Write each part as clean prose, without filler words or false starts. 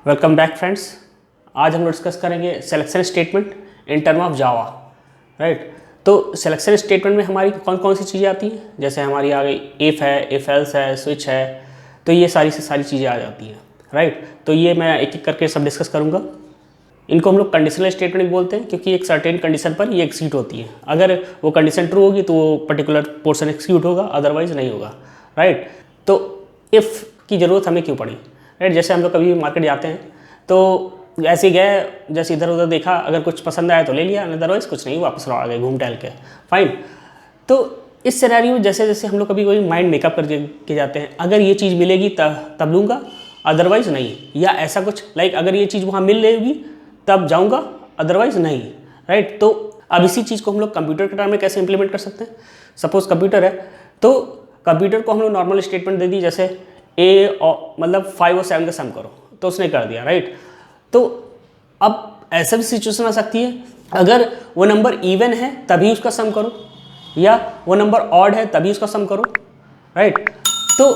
Welcome back friends. आज हम लोग डिस्कस करेंगे selection statement in term of Java, right. तो सिलेक्शन स्टेटमेंट में हमारी कौन कौन सी चीज़ें आती हैं, जैसे हमारी आ गई इफ़ है, इफ़ एल्स है, स्विच है, तो ये सारी से सारी चीज़ें आ जाती हैं, राइट। तो ये मैं एक एक करके सब डिस्कस करूँगा। इनको हम लोग कंडीशनल स्टेटमेंट भी बोलते हैं क्योंकि एक सर्टेन कंडीशन पर ये एग्जीक्यूट होती है। अगर वो कंडीशन ट्रू होगी तो वो पर्टिकुलर पोर्शन एग्जीक्यूट होगा, अदरवाइज नहीं होगा, राइट। तो इफ़ की ज़रूरत हमें क्यों पड़ी, राइट। जैसे हम लोग कभी मार्केट जाते हैं तो ऐसे गए, जैसे इधर उधर देखा, अगर कुछ पसंद आया तो ले लिया, अदरवाइज कुछ नहीं, वापस आ गए घूम टहल के, फाइन। तो इस सिनेरियो में जैसे जैसे हम लोग कभी कोई माइंड मेकअप करके जाते हैं, अगर ये चीज़ मिलेगी तब लूँगा, अदरवाइज नहीं, या ऐसा कुछ लाइक अगर ये चीज़ वहाँ मिल लेगी तब जाऊँगा, अदरवाइज नहीं, राइट। तो अब इसी चीज़ को हम लोग कंप्यूटर के टर्म में कैसे इंप्लीमेंट कर सकते हैं। सपोज कंप्यूटर है तो कंप्यूटर को हम लोग नॉर्मल स्टेटमेंट दे दी, जैसे ए और मतलब 5 और 7 का सम करो, तो उसने कर दिया, राइट। तो अब ऐसा भी सिचुएशन आ सकती है, अगर वो नंबर इवन है तभी उसका सम करो, या वो नंबर ऑड है तभी उसका सम करो, राइट। तो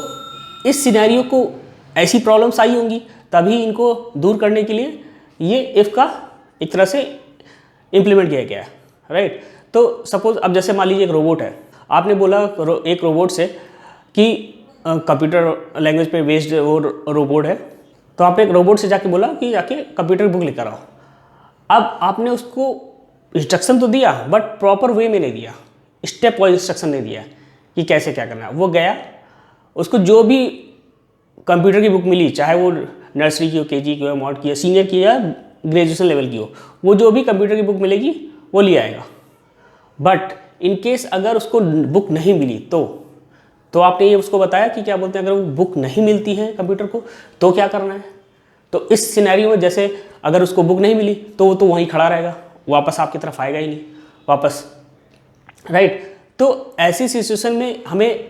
इस सिनेरियो को ऐसी प्रॉब्लम्स आई होंगी, तभी इनको दूर करने के लिए ये इफ़ का एक तरह से इम्प्लीमेंट किया गया है, राइट। तो सपोज अब जैसे मान लीजिए एक रोबोट है, आपने बोला एक रोबोट से कि कंप्यूटर लैंग्वेज पे बेस्ड वो रोबोट है, तो आपने एक रोबोट से जाके बोला कि जाके कंप्यूटर बुक लेकर आओ। अब आपने उसको इंस्ट्रक्शन तो दिया बट प्रॉपर वे में नहीं दिया, स्टेप वाइज इंस्ट्रक्शन नहीं दिया कि कैसे क्या करना है। वो गया, उसको जो भी कंप्यूटर की बुक मिली, चाहे वो नर्सरी की हो, केजी की हो, मॉड की हो, सीनियर की या ग्रेजुएशन लेवल की हो, वो जो भी कंप्यूटर की बुक मिलेगी वो ले आएगा। बट इन केस अगर उसको बुक नहीं मिली तो आपने ये उसको बताया कि क्या बोलते हैं, अगर वो बुक नहीं मिलती है कंप्यूटर को तो क्या करना है। तो इस सिनेरियो में जैसे अगर उसको बुक नहीं मिली तो वो तो वहीं खड़ा रहेगा, वापस आपकी तरफ आएगा ही नहीं वापस, राइट। तो ऐसी सिचुएशन में हमें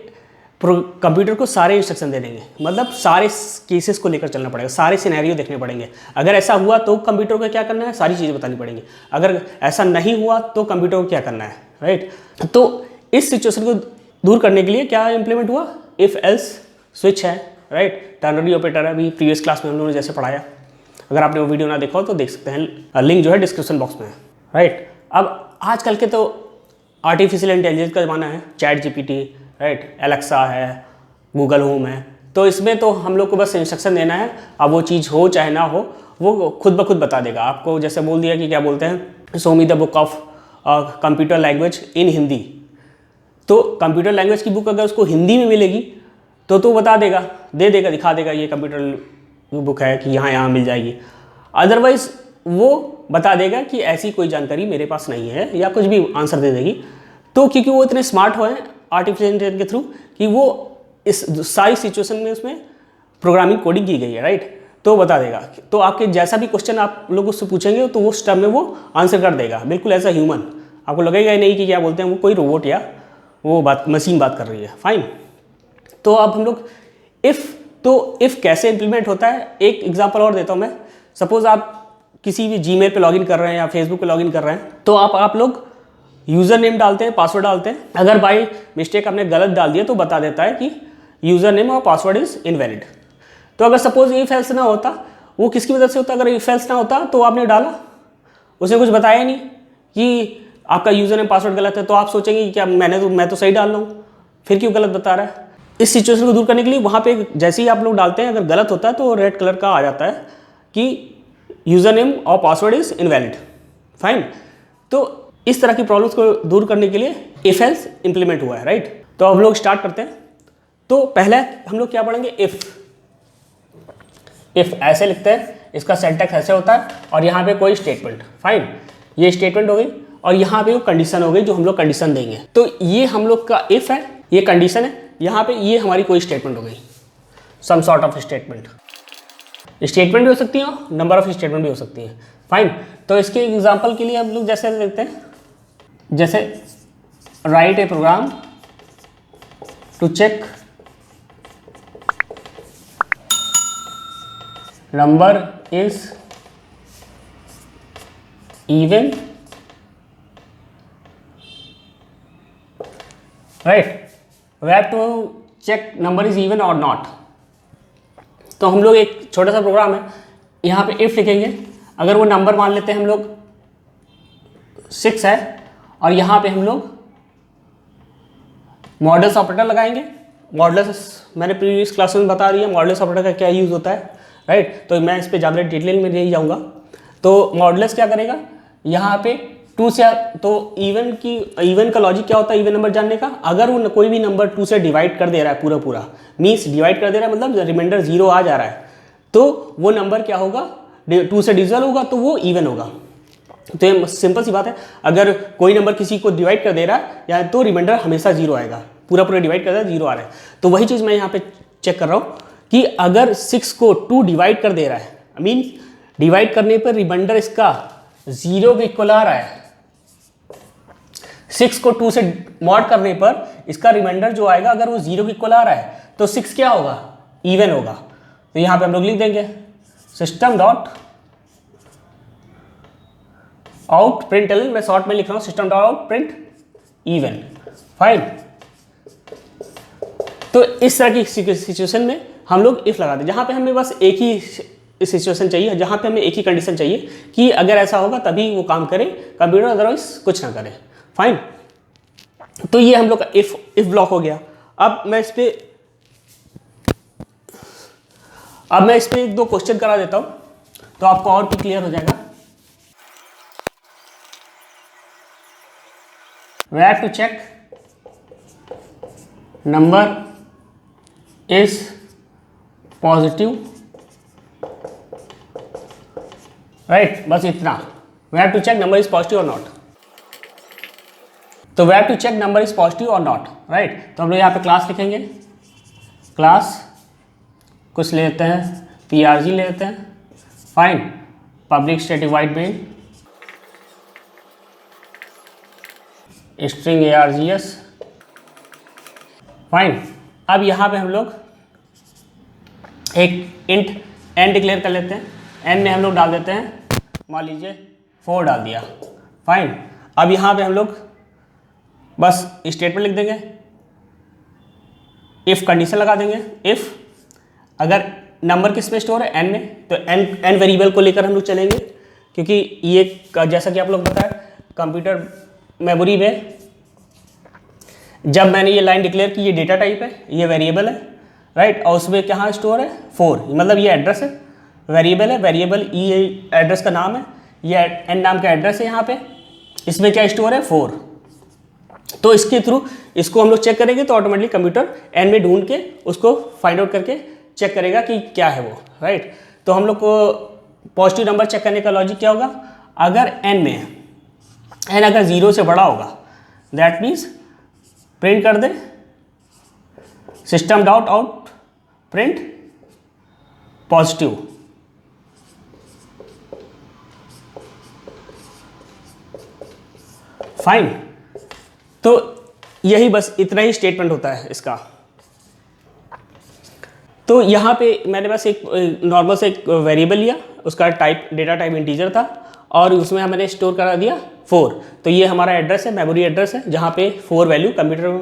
कंप्यूटर को सारे इंस्ट्रक्शन दे देंगे, मतलब सारे केसेस को लेकर चलना पड़ेगा, सारे सिनेरियो देखने पड़ेंगे। अगर ऐसा हुआ तो कंप्यूटर को क्या करना है, सारी चीज़ें बतानी पड़ेंगी। अगर ऐसा नहीं हुआ तो कंप्यूटर को क्या करना है, राइट। तो इस सिचुएशन को दूर करने के लिए क्या इंप्लीमेंट हुआ, इफ़ एल्स स्विच है, राइट। टर्नरी ऑपरेटर है, अभी प्रीवियस क्लास में हम लोगों ने जैसे पढ़ाया। अगर आपने वो वीडियो ना देखा हो तो देख सकते हैं, लिंक जो है डिस्क्रिप्शन बॉक्स में है, राइट। अब आजकल के तो आर्टिफिशियल इंटेलिजेंस का ज़माना है, चैट जीपीटी, राइट, एलेक्सा है, गूगल होम है। तो इसमें तो हम लोग को बस इंस्ट्रक्शन देना है, अब वो चीज़ हो चाहे ना हो वो खुद ब खुद बता देगा आपको। जैसे बोल दिया कि क्या बोलते हैं, show me the book of computer language in Hindi, तो कंप्यूटर लैंग्वेज की बुक अगर उसको हिंदी में मिलेगी तो बता देगा, दे देगा, दिखा देगा ये कंप्यूटर बुक है कि यहाँ मिल जाएगी। अदरवाइज वो बता देगा कि ऐसी कोई जानकारी मेरे पास नहीं है, या कुछ भी आंसर दे देगी। तो क्योंकि वो इतने स्मार्ट हो हैं आर्टिफिशियल इंटेलिजेंस के थ्रू कि वो इस सारी सिचुएशन में उसमें प्रोग्रामिंग कोडिंग की गई है, राइट। तो बता देगा। तो आपके जैसा भी क्वेश्चन आप लोग उससे पूछेंगे तो वो उस टर्म में वो आंसर कर देगा, बिल्कुल एज अ ह्यूमन। आपको लगेगा ही नहीं कि क्या बोलते हैं वो कोई रोबोट या वो मशीन बात कर रही है, फाइन। तो अब हम लोग इफ़ कैसे इंप्लीमेंट होता है, एक एग्जांपल और देता हूँ मैं। सपोज आप किसी भी जीमेल पे लॉगिन कर रहे हैं या फेसबुक पे लॉगिन कर रहे हैं, तो आप लोग यूज़र नेम डालते हैं, पासवर्ड डालते हैं। अगर बाई मिस्टेक आपने गलत डाल दिया तो बता देता है कि यूज़र नेम और पासवर्ड इज़ इनवैलिड। तो अगर सपोज इफ एल्स ना होता, वो किसकी वजह से होता, अगर इफ एल्स ना होता तो आपने डाला, उसने कुछ बताया नहीं कि आपका यूज़र नेम पासवर्ड गलत है, तो आप सोचेंगे कि क्या मैं तो सही डाल रहा हूँ, फिर क्यों गलत बता रहा है। इस सिचुएशन को दूर करने के लिए वहाँ पे जैसे ही आप लोग डालते हैं, अगर गलत होता है तो रेड कलर का आ जाता है कि यूज़र नेम और पासवर्ड इज़ इनवैलिड, फाइन। तो इस तरह की प्रॉब्लम्स को दूर करने के लिए इफ एल्स इंप्लीमेंट हुआ है, राइट। तो अब लोग स्टार्ट करते हैं। तो पहले हम लोग क्या पढ़ेंगे, इफ ऐसे लिखते हैं, इसका सिंटैक्स ऐसे होता है, और यहाँ पे कोई स्टेटमेंट, फाइन, ये स्टेटमेंट हो गई, और यहाँ पे वो कंडीशन हो गई जो हम लोग कंडीशन देंगे। तो ये हम लोग का इफ है, ये कंडीशन है, यहाँ पे ये हमारी कोई स्टेटमेंट हो गई, some sort of statement. Statement भी हो सकती है, नंबर ऑफ स्टेटमेंट भी हो सकती है, फाइन। तो इसके एग्जांपल के लिए हम लोग जैसे देखते हैं, जैसे write a program to check number is even, right, we have to check number is even और नॉट। तो हम लोग एक छोटा सा प्रोग्राम है, यहाँ पे इफ लिखेंगे, अगर वो नंबर मान लेते हैं हम लोग 6 है और यहाँ पे हम लोग मॉडल्स ऑपरेटर लगाएंगे। मॉडल्स मैंने प्रीवियस क्लास में बता दिया मॉडल्स ऑपरेटर का क्या यूज़ होता है, राइट। तो मैं इस पर ज़्यादा डिटेल में नहीं जाऊँगा। तो मॉडल्स क्या करेगा, यहाँ पे 2 से, तो इवन का लॉजिक क्या होता है इवन नंबर जानने का, अगर वो कोई भी नंबर 2 से डिवाइड कर दे रहा है पूरा मीन्स डिवाइड कर दे रहा है मतलब रिमाइंडर 0 आ जा रहा है, तो वो नंबर क्या होगा, 2 से डिविजल होगा तो वो इवन होगा। तो ये सिंपल सी बात है, अगर कोई नंबर किसी को डिवाइड कर दे रहा है या तो रिमाइंडर हमेशा 0 आएगा, पूरा डिवाइड कर रहा है 0 आ रहा है। तो वही चीज़ मैं यहाँ पे चेक कर रहा हूँ कि अगर 6 को 2 डिवाइड कर दे रहा है, मीन डिवाइड करने पर रिमाइंडर इसका 0 के इक्वल आ रहा है, 6 को 2 से मॉड करने पर इसका रिमाइंडर जो आएगा अगर वो 0 के इक्वल आ रहा है तो 6 क्या होगा, इवन होगा। तो यहाँ पे हम लोग लिख देंगे system dot out print L, मैं शॉर्ट में लिख रहा हूँ system dot out print even, fine. तो इस तरह की सिचुएशन में हम लोग इफ लगा दें, जहाँ पे हमें बस एक ही सिचुएशन चाहिए, जहाँ पे हमें एक ही कंडीशन चाहिए कि अगर ऐसा होगा तभी वो काम करे कंप्यूटर, अदरवाइज कुछ ना करे, फाइन। तो ये हम लोग का इफ ब्लॉक हो गया। अब मैं इस पे एक दो क्वेश्चन करा देता हूँ तो आपको और भी क्लियर हो जाएगा। We have to check number is positive, right, बस इतना। We have to check number is positive or not। तो we have to check number is positive or not, right। तो हम लोग यहाँ पे क्लास लिखेंगे, क्लास कुछ ले लेते हैं PRG ले लेते हैं, fine, public static wide main string ARGS, fine. अब यहाँ पे हम लोग एक इंट n डिक्लेयर कर लेते हैं, n में हम लोग डाल देते हैं, मान लीजिए 4 डाल दिया, फाइन। अब यहाँ पे हम लोग बस स्टेटमेंट लिख देंगे, इफ कंडीशन लगा देंगे, इफ अगर नंबर किस में स्टोर है n में, तो n वेरिएबल को लेकर हम लोग चलेंगे, क्योंकि ये जैसा कि आप लोग बताया कंप्यूटर मेमोरी में जब मैंने ये लाइन डिक्लेयर की, ये डेटा टाइप है, ये वेरिएबल है, राइट, और उसमें कहाँ स्टोर है 4, मतलब ये एड्रेस है, वेरिएबल है, वेरिएबल ये एड्रेस का नाम है, ये एन नाम का एड्रेस है, यहाँ पे इसमें क्या स्टोर है 4। तो इसके थ्रू इसको हम लोग चेक करेंगे तो ऑटोमेटिकली कंप्यूटर एन में ढूंढ के उसको फाइंड आउट करके चेक करेगा कि क्या है वो, राइट। तो हम लोग को पॉजिटिव नंबर चेक करने का लॉजिक क्या होगा, अगर एन में है, एन अगर 0 से बड़ा होगा दैट मीन्स प्रिंट कर दे system dot out print positive, fine. तो यही बस इतना ही स्टेटमेंट होता है इसका। तो यहाँ पे मैंने बस एक नॉर्मल से एक वेरिएबल लिया, उसका टाइप डेटा टाइप इंटीजर था और उसमें हमने स्टोर करा दिया 4। तो ये हमारा एड्रेस है, मेमोरी एड्रेस है, जहाँ पे 4 वैल्यू कंप्यूटर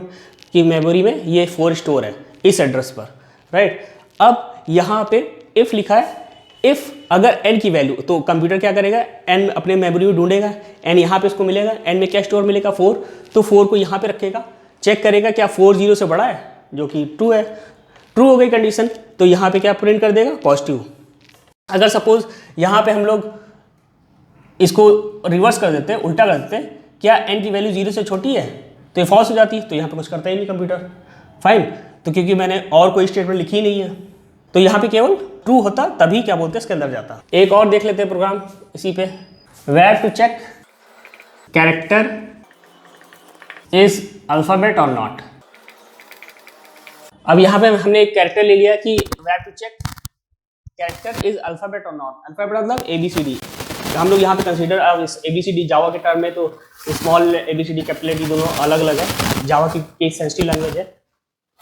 की मेमोरी में ये 4 स्टोर है इस एड्रेस पर, राइट। अब यहाँ पे इफ़ लिखा है, इफ़ अगर n की वैल्यू, तो कंप्यूटर क्या करेगा, n अपने मेमोरी में ढूंढेगा, n यहाँ पे इसको मिलेगा, n में क्या स्टोर मिलेगा 4, तो 4 को यहाँ पे रखेगा, चेक करेगा क्या 4 0 से बड़ा है, जो कि ट्रू है, ट्रू हो गई कंडीशन, तो यहाँ पे क्या प्रिंट कर देगा पॉजिटिव। अगर सपोज यहाँ पे हम लोग इसको रिवर्स कर देते हैं, उल्टा कर देते हैं, क्या n की वैल्यू 0 से छोटी है तो ये फॉल्स हो जाती है, तो यहाँ पे कुछ करता ही नहीं कंप्यूटर, फाइन। तो क्योंकि मैंने और कोई स्टेटमेंट लिखी ही नहीं है, तो यहाँ पे केवल ट्रू होता तभी क्या बोलते हैं इसके अंदर जाता। एक और देख लेते हैं प्रोग्राम इसी पे, where to check character is alphabet और नॉट। अब यहाँ पे हमने एक कैरेक्टर ले लिया कि where to check character is alphabet और नॉट। अल्फाबेट मतलब ABCD। हम लोग यहाँ पे कंसीडर अब इस ABCD जावा के टर्म में तो स्मॉल ABCD कैपिटल ABCD दोनों अलग अलग है, जावा की एक सेंसिटिव लैंग्वेज है,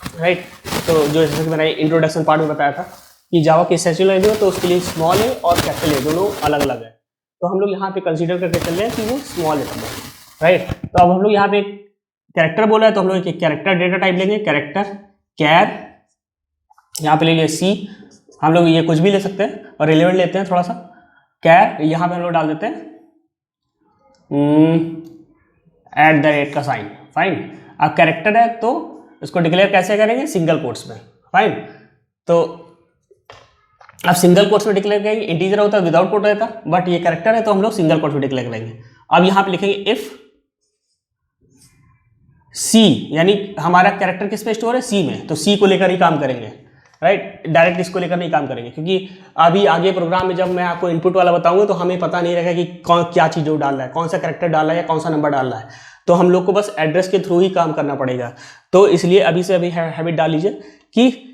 राइट। तो जो जैसे कि मैंने इंट्रोडक्शन पार्ट में बताया था कि जावा की सेंसिटिव लैंग्वेज है तो उसके लिए स्मॉल है और कैपिटल है, दोनों अलग अलग है। तो हम लोग यहाँ पे कंसीडर करके चल रहे हैं कि वो स्मॉल है, राइट। तो अब हम लोग यहाँ पे कैरेक्टर बोला है तो हम लोग एक कैरेक्टर डेटा टाइप लेंगे, कैरेक्टर कैर, यहाँ पे ले लिया C हम लोग ये कुछ भी ले सकते हैं और रिलेवेंट लेते हैं थोड़ा सा। कैर यहाँ पे हम लोग डाल देते हैं @ का साइन। फाइन। अब कैरेक्टर है तो इसको डिक्लेयर कैसे करेंगे, सिंगल कोट्स में। फाइन। तो अब सिंगल कोट्स में डिक्लेयर करेंगे, इंटीजर होता है विदाउट कोट रहता, बट ये कैरेक्टर है तो हम लोग सिंगल कोट्स में डिक्लेयर करेंगे। अब यहाँ पे लिखेंगे इफ सी, यानी हमारा कैरेक्टर किस में स्टोर है, सी में, तो सी को लेकर ही काम करेंगे। राइट, डायरेक्ट इसको लेकर नहीं काम करेंगे, क्योंकि अभी आगे प्रोग्राम में जब मैं आपको इनपुट वाला बताऊंगा तो हमें पता नहीं रहेगा कि कौन क्या चीज़ वो डाल रहा है, कौन सा कैरेक्टर डाल रहा है या कौन सा नंबर डाल रहा है। तो हम लोग को बस एड्रेस के थ्रू ही काम करना पड़ेगा। तो इसलिए अभी से अभी हैबिट डाल लीजिए कि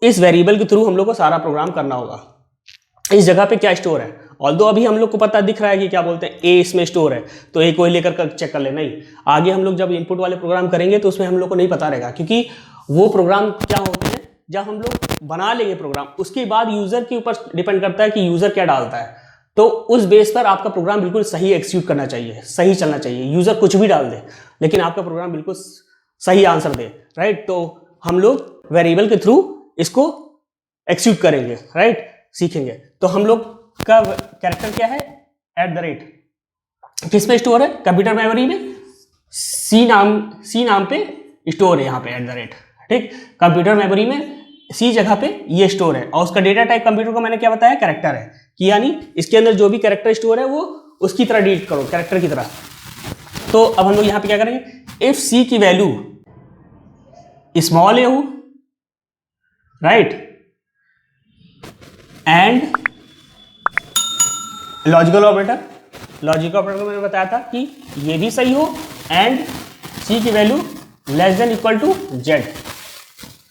इस वेरिएबल के थ्रू हम लोग को सारा प्रोग्राम करना होगा। इस जगह पे क्या स्टोर है, ऑल्दो अभी हम लोग को पता दिख रहा है कि क्या बोलते हैं ए इसमें स्टोर है, तो ए को ही लेकर चेक कर ले। नहीं, आगे हम लोग जब इनपुट वाले प्रोग्राम करेंगे तो उसमें हम लोग को नहीं पता रहेगा, क्योंकि वो प्रोग्राम क्या होते हैं जब हम लोग बना लेंगे प्रोग्राम, उसके बाद यूजर के ऊपर डिपेंड करता है कि यूजर क्या डालता है। तो उस बेस पर आपका प्रोग्राम बिल्कुल सही एक्सिक्यूट करना चाहिए, सही चलना चाहिए। यूजर कुछ भी डाल दे लेकिन आपका प्रोग्राम बिल्कुल सही आंसर दे। राइट, तो हम लोग वेरिएबल के थ्रू इसको एक्सिक्यूट करेंगे। राइट, सीखेंगे। तो हम लोग का कैरेक्टर क्या है, @ किस पे स्टोर है, कंप्यूटर मेमोरी में सी नाम पे स्टोर है यहाँ पे @ ठीक, कंप्यूटर मेमोरी में सी जगह पे ये स्टोर है, और उसका डेटा टाइप कंप्यूटर को मैंने क्या बताया, कैरेक्टर है, कि यानी इसके अंदर जो भी कैरेक्टर स्टोर है वो उसकी तरह डील करो, कैरेक्टर की तरह। तो अब हम लोग यहाँ पे क्या करेंगे, इफ सी की वैल्यू स्मॉल ए हो, राइट, एंड लॉजिकल ऑपरेटर मैंने बताया था कि ये भी सही हो, एंड सी की value less than equal to Z,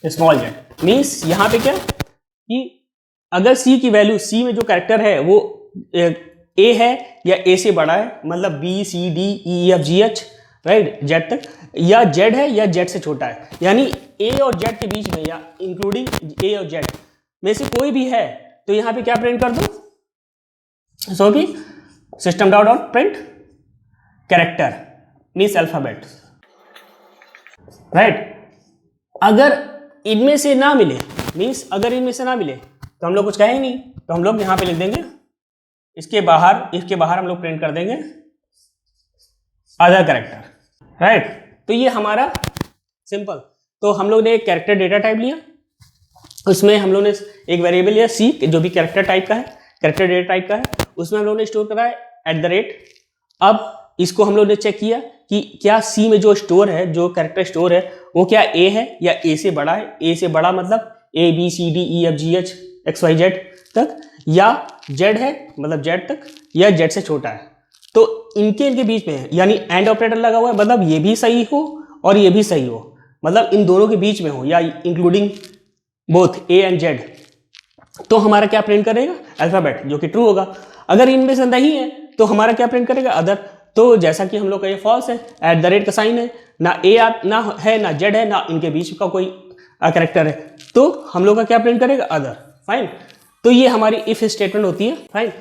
small Z. Means यहाँ पे क्या कि अगर सी की वैल्यू, सी में जो कैरेक्टर है वो ए है या ए से बड़ा है, मतलब B C D E F G H, right, Z तक, या जेड है या जेड से छोटा है, यानी ए और जेड के बीच में या इंक्लूडिंग ए और जेड में से कोई भी है, तो यहाँ पे क्या प्रिंट कर दो, सो कि system dot print character means alphabet. Right, अगर इनमें से ना मिले, मीन्स अगर इनमें से ना मिले तो हम लोग कुछ कहेंगे नहीं, तो हम लोग यहाँ पे लिख देंगे इसके बाहर हम लोग प्रिंट कर देंगे अदर कैरेक्टर। राइट, तो ये हमारा सिंपल। तो हम लोग ने एक कैरेक्टर डेटा टाइप लिया, उसमें हम लोग ने एक वेरिएबल लिया सी, जो भी कैरेक्टर टाइप का है, कैरेक्टर डेटा टाइप का है, उसमें हम लोग ने स्टोर करा है @ अब इसको हम लोग ने चेक किया कि क्या सी में जो स्टोर है, जो कैरेक्टर स्टोर है, वो क्या ए है या ए से बड़ा है। ए से बड़ा मतलब A B C D E F G H X Y Z तक, या जेड है मतलब जेड तक, या जेड से छोटा है। तो इनके बीच में है, यानी एंड ऑपरेटर लगा हुआ है, मतलब ये भी सही हो और ये भी सही हो, मतलब इन दोनों के बीच में हो, या including both A and Z. तो हमारा क्या प्रिंट करेगा, अल्फाबेट, जो कि ट्रू होगा। अगर इनमें से नहीं है तो हमारा क्या प्रिंट करेगा, अदर। तो जैसा कि हम लोग का ये फॉल्स है, @ का साइन है, ना ए ना है ना जेड है, ना इनके बीच का कोई कैरेक्टर है, तो हम लोग का क्या प्रिंट करेगा, अदर। फाइन, तो ये हमारी इफ स्टेटमेंट होती है। फाइन,